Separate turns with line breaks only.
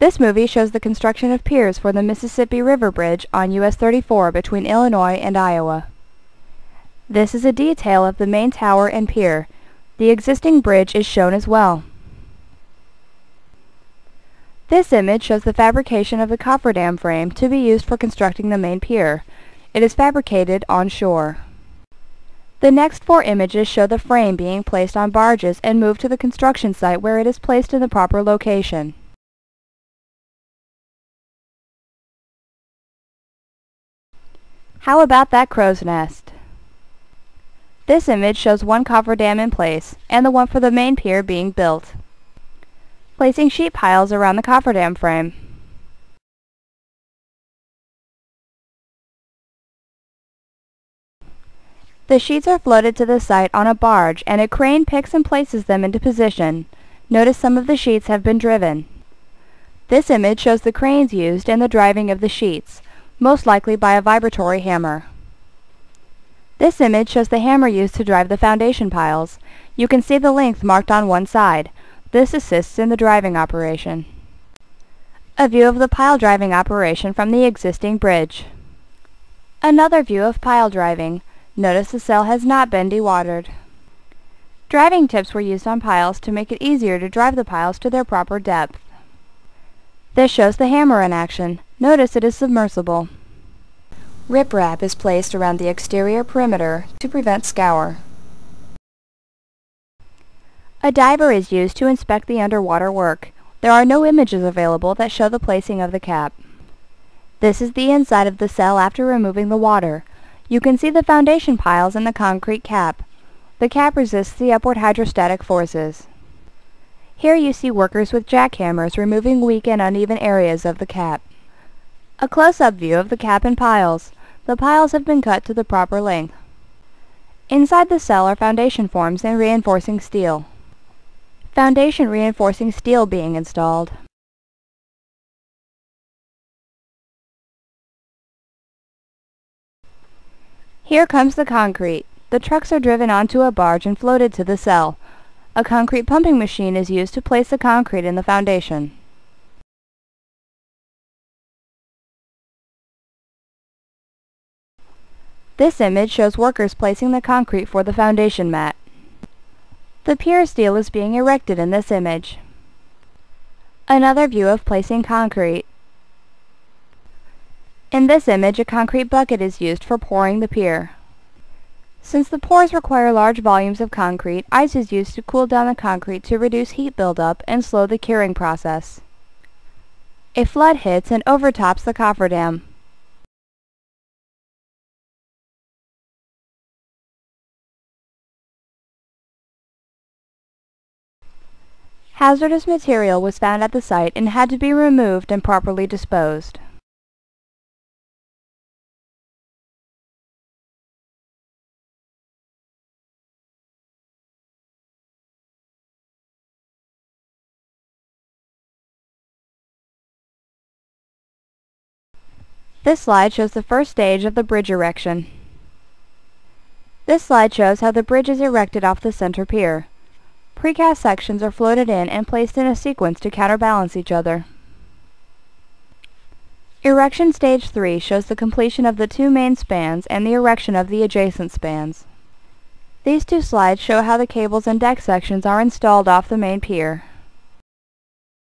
This movie shows the construction of piers for the Mississippi River Bridge on US 34 between Illinois and Iowa. This is a detail of the main tower and pier. The existing bridge is shown as well. This image shows the fabrication of the cofferdam frame to be used for constructing the main pier. It is fabricated on shore. The next 4 images show the frame being placed on barges and moved to the construction site where it is placed in the proper location. How about that crow's nest? This image shows one cofferdam in place and the one for the main pier being built. Placing sheet piles around the cofferdam frame. The sheets are floated to the site on a barge and a crane picks and places them into position. Notice some of the sheets have been driven. This image shows the cranes used in the driving of the sheets, most likely by a vibratory hammer. This image shows the hammer used to drive the foundation piles. You can see the length marked on one side. This assists in the driving operation. A view of the pile driving operation from the existing bridge. Another view of pile driving. Notice the cell has not been dewatered. Driving tips were used on piles to make it easier to drive the piles to their proper depth. This shows the hammer in action. Notice it is submersible. Riprap is placed around the exterior perimeter to prevent scour. A diver is used to inspect the underwater work. There are no images available that show the placing of the cap. This is the inside of the cell after removing the water. You can see the foundation piles in the concrete cap. The cap resists the upward hydrostatic forces. Here you see workers with jackhammers removing weak and uneven areas of the cap. A close-up view of the cap and piles. The piles have been cut to the proper length. Inside the cell are foundation forms and reinforcing steel. Foundation reinforcing steel being installed. Here comes the concrete. The trucks are driven onto a barge and floated to the cell. A concrete pumping machine is used to place the concrete in the foundation. This image shows workers placing the concrete for the foundation mat. The pier steel is being erected in this image. Another view of placing concrete. In this image, a concrete bucket is used for pouring the pier. Since the pours require large volumes of concrete, ice is used to cool down the concrete to reduce heat buildup and slow the curing process. A flood hits and overtops the cofferdam. Hazardous material was found at the site and had to be removed and properly disposed. This slide shows the first stage of the bridge erection. This slide shows how the bridge is erected off the center pier. Precast sections are floated in and placed in a sequence to counterbalance each other. Erection Stage 3 shows the completion of the 2 main spans and the erection of the adjacent spans. These 2 slides show how the cables and deck sections are installed off the main pier.